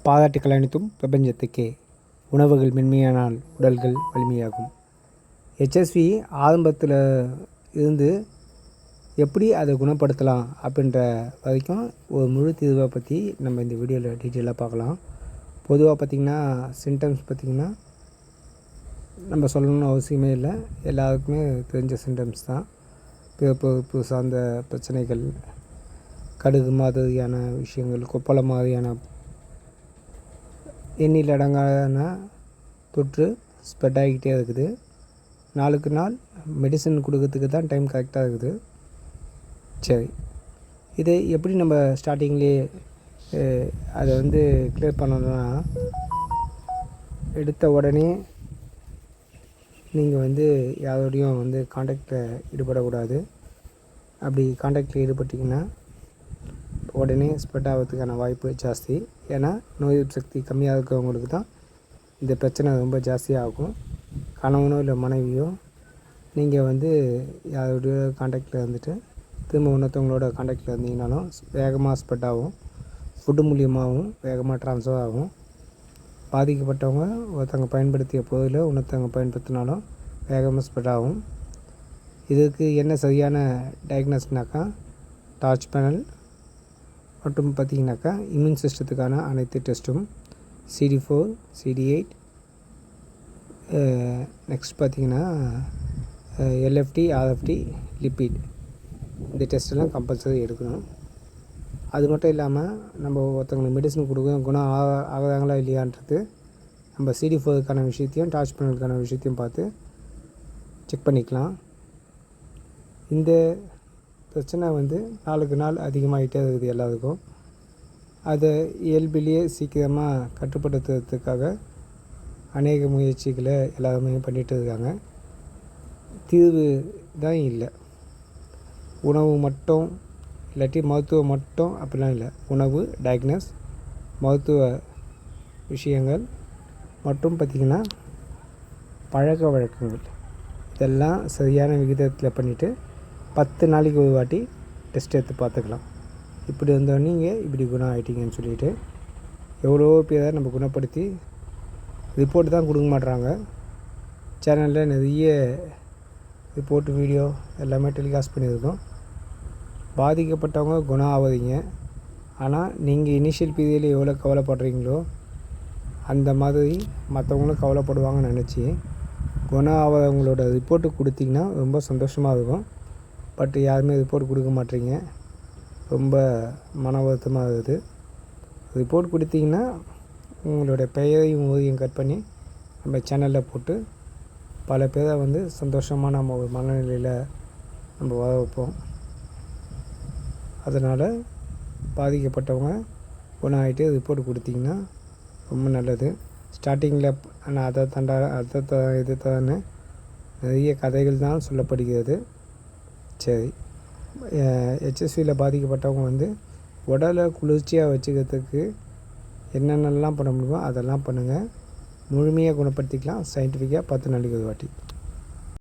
பாராட்டுக்கள் அனைத்தும் பிரபஞ்சத்துக்கே. உணவுகள் மென்மையானால் உடல்கள் வலிமையாகும். HSV ஆரம்பத்தில் இருந்து எப்படி அதை குணப்படுத்தலாம் அப்படின்ற வரைக்கும் ஒரு முழு தீர்வை பற்றி நம்ம இந்த வீடியோவில் டீட்டெயிலாக பார்க்கலாம். பொதுவாக பார்த்திங்கன்னா சிம்டம்ஸ் பார்த்திங்கன்னா நம்ம சொல்லணும்னு அவசியமே இல்லை, எல்லாருக்குமே தெரிஞ்ச சிம்டம்ஸ் தான். பிறப்பு சார்ந்த பிரச்சனைகள், கடுகு மாதிரியான விஷயங்கள், கொப்பளை மாதிரியான எண்ணில் அடங்கான தொற்று ஸ்ப்ரெட் ஆகிக்கிட்டே இருக்குது. நாளுக்கு நாள் மெடிசன் கொடுக்கறதுக்கு தான் டைம் கரெக்டாக இருக்குது. சரி, இதை எப்படி நம்ம ஸ்டார்டிங்லேயே அதை கிளியர் பண்ணணும்னா, எடுத்த உடனே நீங்கள் யாரோடையும் காண்டாக்டில் ஈடுபடக்கூடாது. அப்படி காண்டாக்டில் ஈடுபட்டிங்கன்னா உடனே ஸ்ப்ரெட் ஆகிறதுக்கான வாய்ப்பு ஜாஸ்தி. ஏன்னா நோய் எதிர்ப்பு சக்தி கம்மியாக இருக்கிறவங்களுக்கு தான் இந்த பிரச்சனை ரொம்ப ஜாஸ்தியாகும். கணவனோ இல்லை மனைவியோ நீங்கள் யாரோடைய காண்டாக்டில் இருந்துட்டு திரும்ப இன்னொருத்தவங்களோட காண்டாக்டில் இருந்தீங்கனாலும் வேகமாக ஸ்ப்ரெட் ஆகும். ஃபுட்டு மூலியமாகவும் வேகமாக ட்ரான்ஸ்ஃபர் ஆகும். பாதிக்கப்பட்டவங்க ஒருத்தவங்க பயன்படுத்திய பொருளை இன்னொருத்தவங்க பயன்படுத்தினாலும் வேகமாக ஸ்ப்ரெட் ஆகும். இதுக்கு என்ன சரியான டயக்னோஸ்னாக்கா டார்ச் பேனல் மற்றும் பார்த்திங்கனாக்கா இம்யூன் சிஸ்டத்துக்கான அனைத்து டெஸ்ட்டும் CD4, CD8, நெக்ஸ்ட் பார்த்திங்கன்னா LFT, RFT, லிப்பிட், இந்த டெஸ்ட்டெல்லாம் கம்பல்சரி எடுக்கணும். அது மட்டும் இல்லாமல் நம்ம ஒருத்தவங்களுக்கு மெடிசன் கொடுக்க குணம் ஆகுறாங்களா இல்லையான்றது நம்ம CD4க்கான விஷயத்தையும் டார்ச் பேனலுக்கான விஷயத்தையும் பார்த்து செக் பண்ணிக்கலாம். இந்த பிரச்சனை நாளுக்கு நாள் அதிகமாகிட்டே இருக்குது எல்லாருக்கும். அதை இயல்பிலேயே சீக்கிரமாக கட்டுப்படுத்துறதுக்காக அநேக முயற்சிகளை எல்லாருமே பண்ணிகிட்டு இருக்காங்க. தீர்வு தான் இல்லை. உணவு மட்டும் இல்லாட்டி மருத்துவம் மட்டும் அப்படிலாம் இல்லை. உணவு, டயக்னோஸ், மருத்துவ விஷயங்கள் மற்றும் பார்த்திங்கன்னா பழக்க வழக்கங்கள், இதெல்லாம் சரியான விகிதத்தில் பண்ணிவிட்டு 10 நாளைக்கு ஒரு வாட்டி டெஸ்ட் எடுத்து பார்த்துக்கலாம். இப்படி நீங்கள் இப்படி குணம் ஆகிட்டீங்கன்னு சொல்லிவிட்டு எவ்வளோ பேரை நம்ம குணப்படுத்தி ரிப்போர்ட் தான் கொடுக்க மாட்றாங்க. சேனலில் நிறைய ரிப்போர்ட் வீடியோ எல்லாமே டெலிகாஸ்ட் பண்ணியிருக்கோம். பாதிக்கப்பட்டவங்க குணம் ஆகாதீங்க. ஆனால் நீங்கள் இனிஷியல் பீரியடில் எவ்வளோ கவலைப்படுறீங்களோ அந்த மாதிரி மற்றவங்களும் கவலைப்படுவாங்கன்னு நினச்சி குணம் ஆகாதவங்களோட ரிப்போர்ட்டு கொடுத்திங்கன்னா ரொம்ப சந்தோஷமாக இருக்கும். பட் யாருமே ரிப்போர்ட் கொடுக்க மாட்டீங்க. ரொம்ப மன வருத்தமாக இருக்குது. ரிப்போர்ட் கொடுத்தீங்கன்னா உங்களுடைய பெயரையும் ஊரையும் கட் பண்ணி நம்ம சேனலில் போட்டு பல பேரை சந்தோஷமாக நம்ம ஒரு மனநிலையில் நம்ம வர வைப்போம். அதனால் பாதிக்கப்பட்டவங்க குணம் ஆகிட்டு ரிப்போர்ட் கொடுத்திங்கன்னா ரொம்ப நல்லது. ஸ்டார்டிங்கில் நான் இது தானே நிறைய கதைகள் தான் சொல்லப்படுகிறது. சரி, HSVயில் பாதிக்கப்பட்டவங்க உடலை குளிர்ச்சியாக வச்சுக்கிறதுக்கு என்னென்னலாம் பண்ண முடியுமோ அதெல்லாம் பண்ணுங்கள். முழுமையாக குணப்படுத்திக்கலாம் சயின்டிஃபிக்காக 10 நாளைக்கு ஒரு வாட்டி.